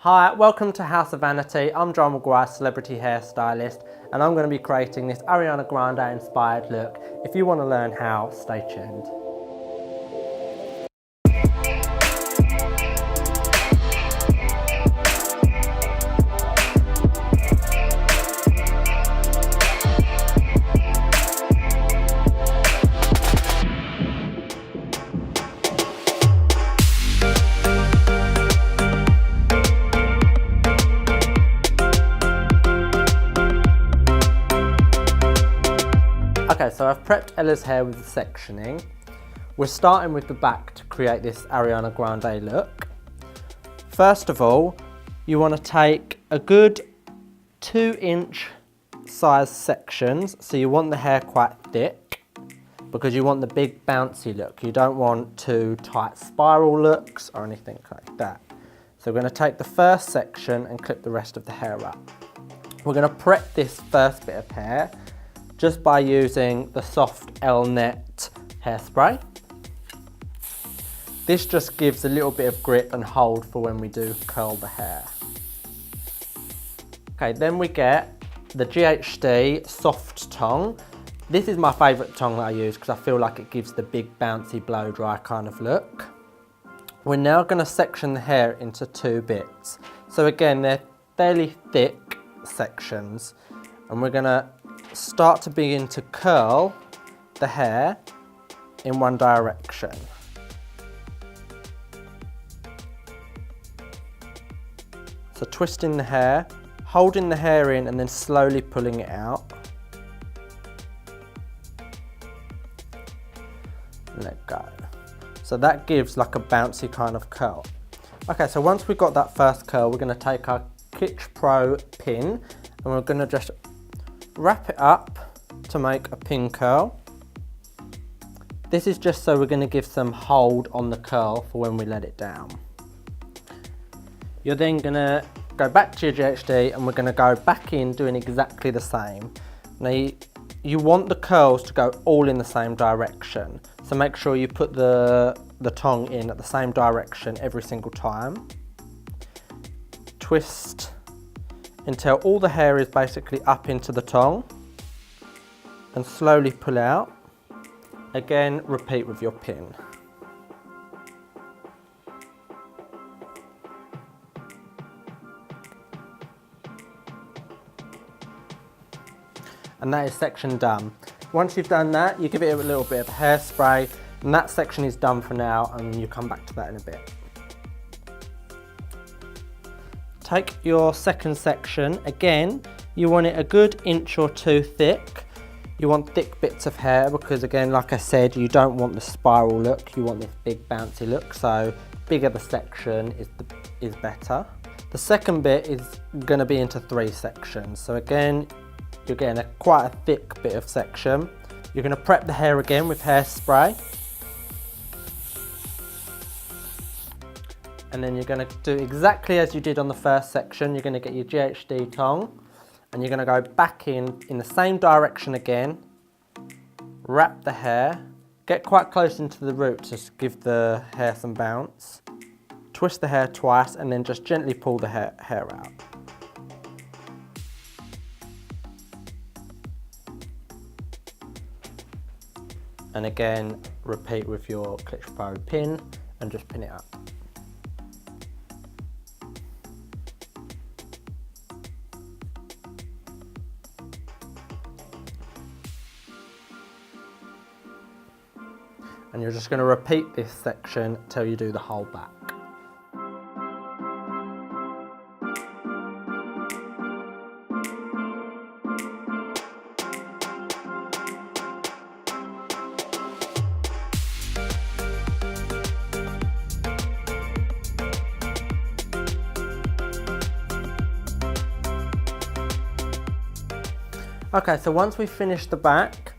Hi, welcome to House of Vanity. I'm Maguire, celebrity hairstylist, and I'm going to be creating this Ariana Grande inspired look. If you want to learn how, stay tuned. Okay, so I've prepped Ella's hair with the sectioning. We're starting with the back to create this Ariana Grande look. First of all, you want to take a good 2-inch size sections. So you want the hair quite thick because you want the big bouncy look. You don't want too tight spiral looks or anything like that. So we're going to take the first section and clip the rest of the hair up. We're going to prep this first bit of hair just by using the soft L-Net hairspray. This just gives a little bit of grip and hold for when we do curl the hair. Okay, then we get the GHD soft tong. This is my favourite tong that I use because I feel like it gives the big bouncy blow dry kind of look. We're now going to section the hair into 2 bits. So again, they're fairly thick sections, and we're going to start to begin to curl the hair in one direction. So twisting the hair, holding the hair in and then slowly pulling it out. Let go. So that gives like a bouncy kind of curl. Okay, so once we've got that first curl, we're going to take our Kitsch Pro pin and we're going to just wrap it up to make a pin curl. This is just so we're going to give some hold on the curl for when we let it down. You're then going to go back to your GHD and we're going to go back in doing exactly the same. Now you want the curls to go all in the same direction, so make sure you put the tong in at the same direction every single time. Twist until all the hair is basically up into the tong and slowly pull out. Again, repeat with your pin. And that is section done. Once you've done that, you give it a little bit of hairspray, and that section is done for now, and you come back to that in a bit. Take your second section. Again, you want it a good 1 or 2 inches thick. You want thick bits of hair because, again, like I said, you don't want the spiral look, you want this big bouncy look, so bigger the section is better. The second bit is going to be into 3 sections, so again, you're getting quite a thick bit of section. You're going to prep the hair again with hairspray. And then you're going to do exactly as you did on the first section. You're going to get your GHD tong and you're going to go back in the same direction again. Wrap the hair, get quite close into the root to give the hair some bounce. Twist the hair twice and then just gently pull the hair out. And again, repeat with your Kitsch Pro pin and just pin it up. And you're just going to repeat this section till you do the whole back. Okay, so once we've finished the back,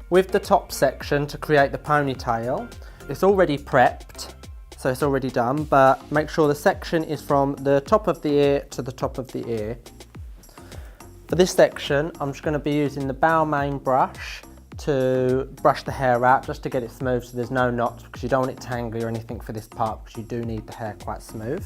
with the top section to create the ponytail, it's already prepped, so it's already done, but make sure the section is from the top of the ear to the top of the ear. For this section, I'm just going to be using the Balmain brush to brush the hair out, just to get it smooth so there's no knots, because you don't want it tangly or anything for this part, because you do need the hair quite smooth.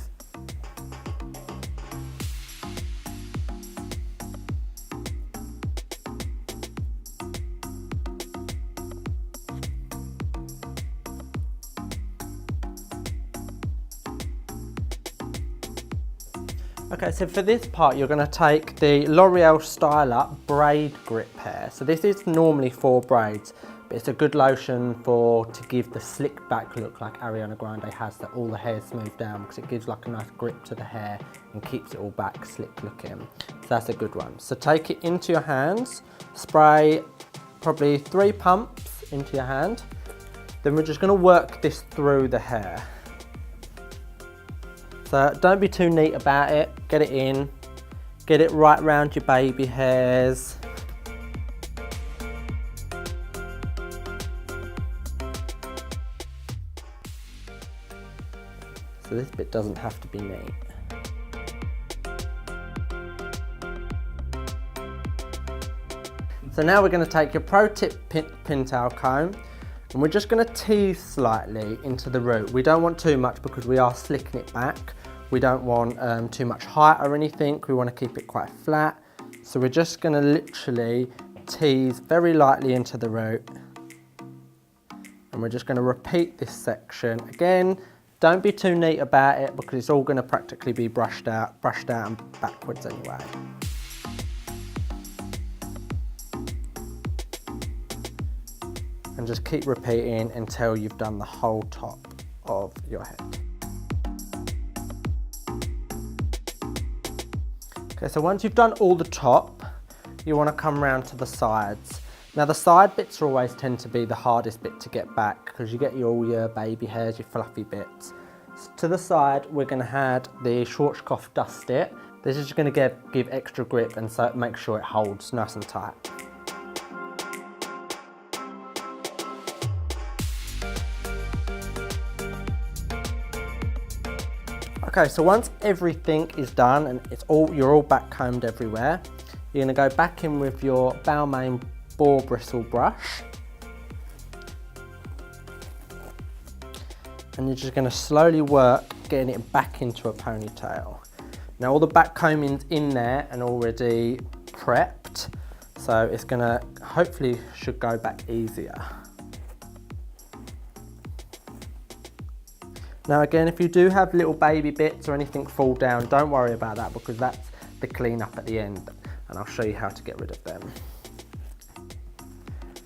Okay, so for this part you're going to take the L'Oreal Styler braid grip hair. So this is normally for braids, but it's a good lotion to give the slick back look like Ariana Grande has, that all the hair is smoothed down, because it gives like a nice grip to the hair and keeps it all back slick looking. So that's a good one. So take it into your hands, spray probably 3 pumps into your hand. Then we're just going to work this through the hair. So don't be too neat about it, get it in, get it right round your baby hairs. So this bit doesn't have to be neat. So now we're going to take your Pro Tip pintail comb, and we're just going to tease slightly into the root. We don't want too much because we are slicking it back. We don't want too much height or anything. We want to keep it quite flat. So we're just going to literally tease very lightly into the root. And we're just going to repeat this section. Again, don't be too neat about it because it's all going to practically be brushed out and backwards anyway. And just keep repeating until you've done the whole top of your head. Okay, so once you've done all the top, you want to come round to the sides. Now the side bits always tend to be the hardest bit to get back because you get all your baby hairs, your fluffy bits. So to the side, we're going to add the Schwarzkopf Dust It. This is going to give extra grip and so make sure it holds nice and tight. Okay, so once everything is done and you're all back combed everywhere, you're going to go back in with your Balmain boar bristle brush, and you're just going to slowly work getting it back into a ponytail. Now all the back combing's in there and already prepped, so it's going to hopefully should go back easier. Now again, if you do have little baby bits or anything fall down, don't worry about that because that's the clean up at the end, and I'll show you how to get rid of them.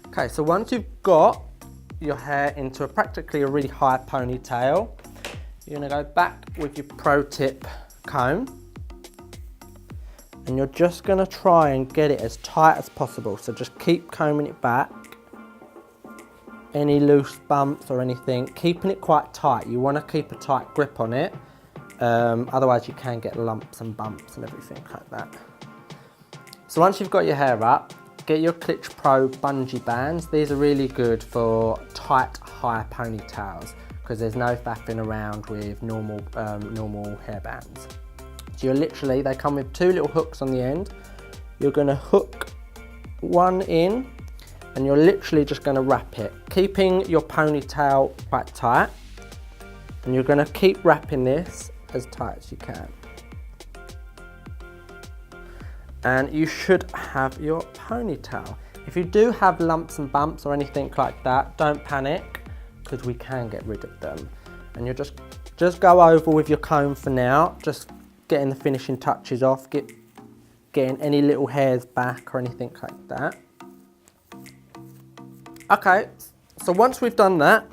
Okay, so once you've got your hair into practically a really high ponytail, you're going to go back with your Pro Tip comb, and you're just going to try and get it as tight as possible. So just keep combing it back. Any loose bumps or anything, keeping it quite tight. You want to keep a tight grip on it, otherwise you can get lumps and bumps and everything like that. So once you've got your hair up, get your Klitsch Pro bungee bands. These are really good for tight, high ponytails because there's no faffing around with normal hair bands. So they come with 2 little hooks on the end. You're going to hook one in, and you're literally just going to wrap it, keeping your ponytail quite tight, and you're going to keep wrapping this as tight as you can. And you should have your ponytail. If you do have lumps and bumps or anything like that, don't panic because we can get rid of them. And you just go over with your comb for now, just getting the finishing touches off, getting any little hairs back or anything like that. Okay, so once we've done that,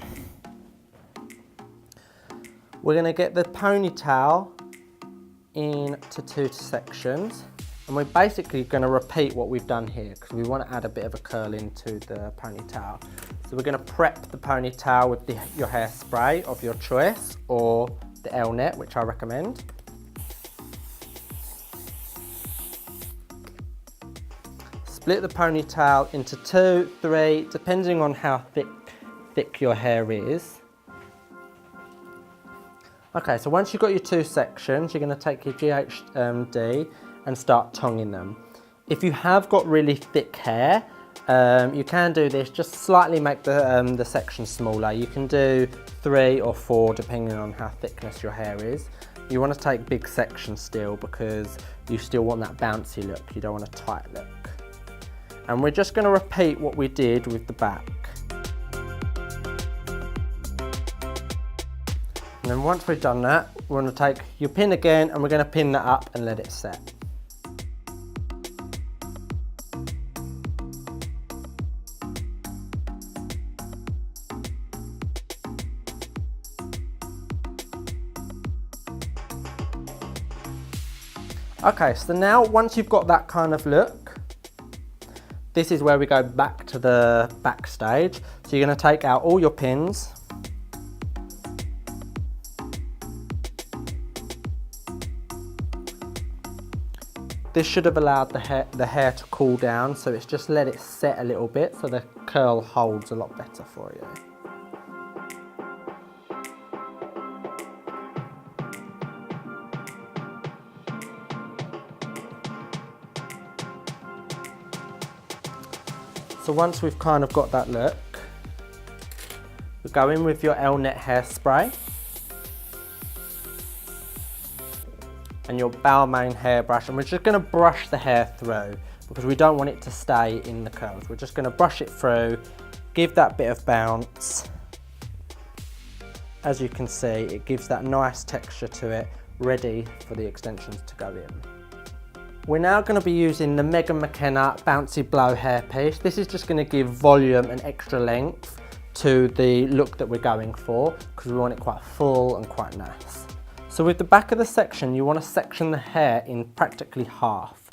we're going to get the ponytail into 2 sections, and we're basically going to repeat what we've done here because we want to add a bit of a curl into the ponytail. So we're going to prep the ponytail with your hairspray of your choice or the L-Net, which I recommend. Split the ponytail into 2, 3, depending on how thick your hair is. Okay, so once you've got your 2 sections, you're going to take your GHD and start tonguing them. If you have got really thick hair, you can do this, just slightly make the section smaller. You can do 3 or 4 depending on how thickness your hair is. You want to take big sections still because you still want that bouncy look, you don't want a tight look. And we're just going to repeat what we did with the back. I'm then once we've done that, we're going to take your pin again and we're going to pin that up and let it set. Okay, so now once you've got that kind of look, this is where we go back to the backstage. So you're going to take out all your pins. This should have allowed the hair to cool down, so it's just let it set a little bit so the curl holds a lot better for you. So once we've kind of got that look, we go in with your L-Net hairspray and your Balmain hairbrush, and we're just going to brush the hair through because we don't want it to stay in the curls. We're just going to brush it through, give that bit of bounce. As you can see, it gives that nice texture to it, ready for the extensions to go in. We're now going to be using the Megan McKenna Bouncy Blow hairpiece. This is just going to give volume and extra length to the look that we're going for because we want it quite full and quite nice. So with the back of the section, you want to section the hair in practically half.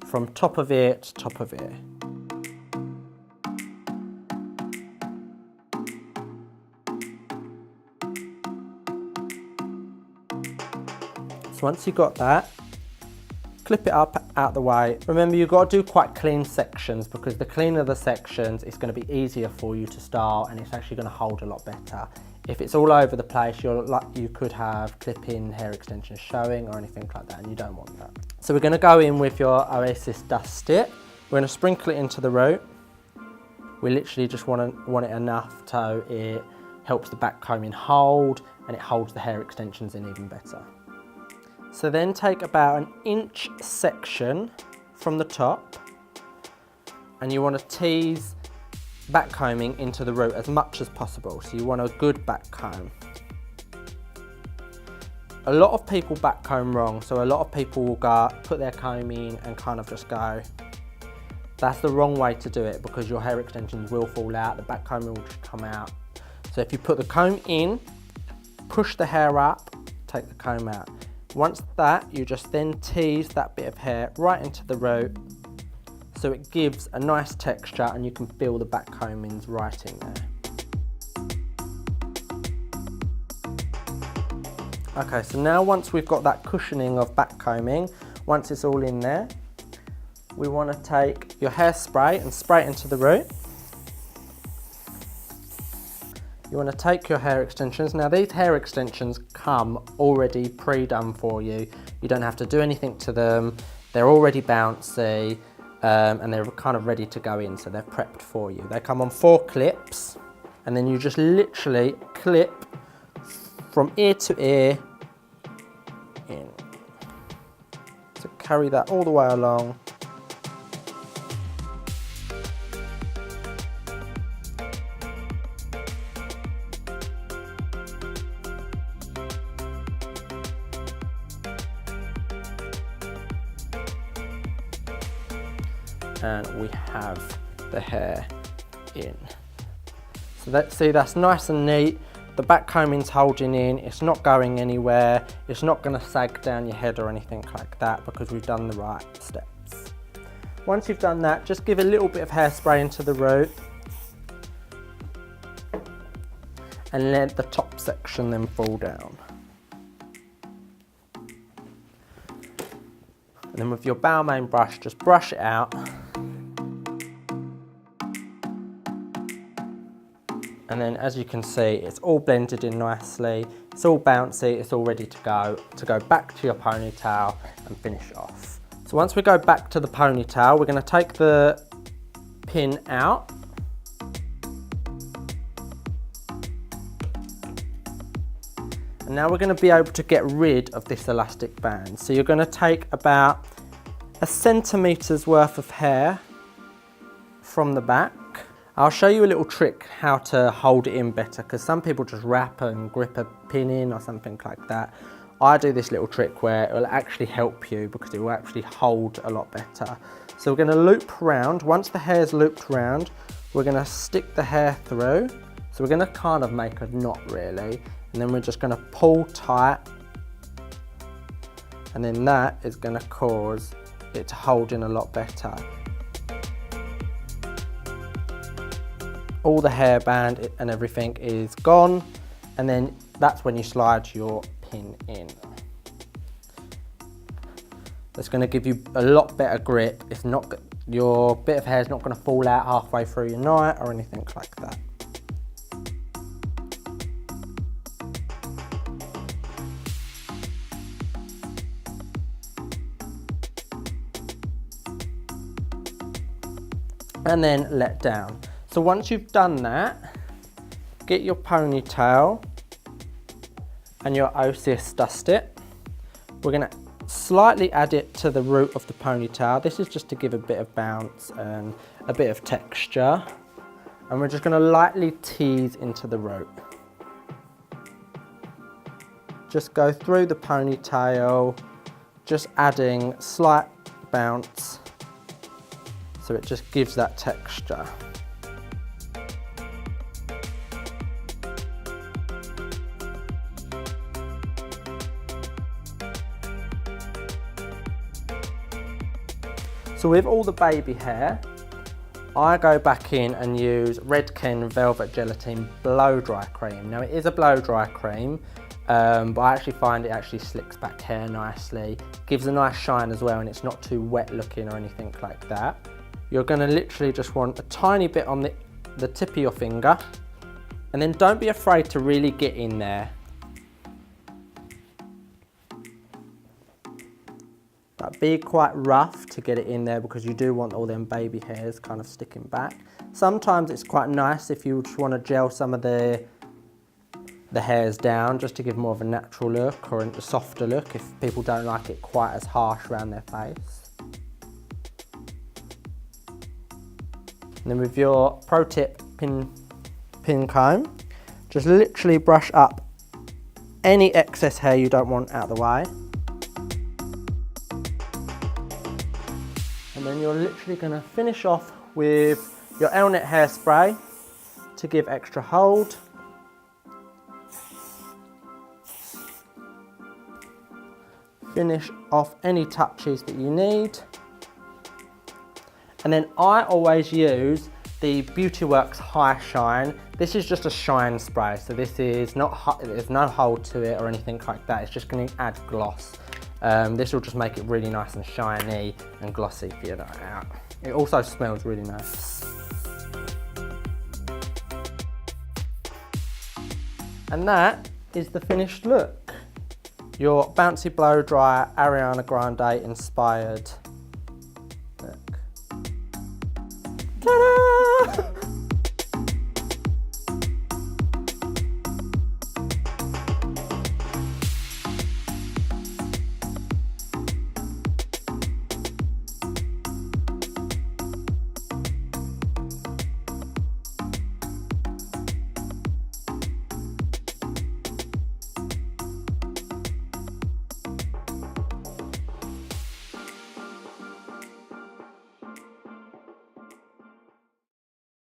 From top of ear to top of ear. So once you've got that, clip it up out the way. Remember, you've got to do quite clean sections because the cleaner the sections, it's going to be easier for you to style and it's actually going to hold a lot better. If it's all over the place, you could have clip-in hair extensions showing or anything like that, and you don't want that. So we're going to go in with your Oasis Dust Stick. We're going to sprinkle it into the root. We literally just want it enough so it helps the back combing hold and it holds the hair extensions in even better. So then take about an inch section from the top and you want to tease back combing into the root as much as possible. So you want a good back comb. A lot of people back comb wrong, so a lot of people will go, put their comb in and kind of just go. That's the wrong way to do it because your hair extensions will fall out, the back comb will just come out. So if you put the comb in, push the hair up, take the comb out. Once that, you just then tease that bit of hair right into the root so it gives a nice texture and you can feel the back combings right in there. Okay, so now once we've got that cushioning of back combing, once it's all in there, we want to take your hairspray and spray it into the root. You want to take your hair extensions. Now these hair extensions come already pre-done for you. You don't have to do anything to them. They're already bouncy and they're kind of ready to go in, so they're prepped for you. They come on 4 clips and then you just literally clip from ear to ear in. So carry that all the way along. And we have the hair in. So that's nice and neat. The back combing's holding in, it's not going anywhere, it's not going to sag down your head or anything like that because we've done the right steps. Once you've done that, just give a little bit of hairspray into the root and let the top section then fall down. And then with your Balmain brush, just brush it out. And then as you can see, it's all blended in nicely, it's all bouncy, it's all ready to go back to your ponytail and finish off. So once we go back to the ponytail, we're going to take the pin out. And now we're going to be able to get rid of this elastic band. So you're going to take about 1 centimetre's worth of hair from the back. I'll show you a little trick how to hold it in better, because some people just wrap and grip a pin in or something like that. I do this little trick where it will actually help you because it will actually hold a lot better. So we're going to loop round. Once the hair's looped round, we're going to stick the hair through. So we're going to kind of make a knot really, and then we're just going to pull tight, and then that is going to cause it to hold in a lot better. All the hairband and everything is gone, and then that's when you slide your pin in. That's going to give you a lot better grip. It's not, your bit of hair is not going to fall out halfway through your knot or anything like that. And then let down. So once you've done that, get your ponytail and your Osseous dust it. We're going to slightly add it to the root of the ponytail. This is just to give a bit of bounce and a bit of texture. And we're just going to lightly tease into the root. Just go through the ponytail, just adding slight bounce. So it just gives that texture. So with all the baby hair, I go back in and use Redken Velvet Gelatine Blow Dry Cream. Now it is a blow dry cream, but I actually find it actually slicks back hair nicely, gives a nice shine as well, and it's not too wet looking or anything like that. You're going to literally just want a tiny bit on the tip of your finger, and then don't be afraid to really get in there. But be quite rough to get it in there because you do want all them baby hairs kind of sticking back. Sometimes it's quite nice if you just want to gel some of the hairs down just to give more of a natural look or a softer look if people don't like it quite as harsh around their face. And then with your pro tip pin comb, just literally brush up any excess hair you don't want out of the way. And then you're literally going to finish off with your Elnet hairspray to give extra hold. Finish off any touches that you need. And then I always use the Beauty Works High Shine. This is just a shine spray, so this is not, there's no hold to it or anything like that. It's just going to add gloss. This will just make it really nice and shiny and glossy for your night out. It also smells really nice. And that is the finished look. Your bouncy blow dry Ariana Grande inspired look. Ta-da!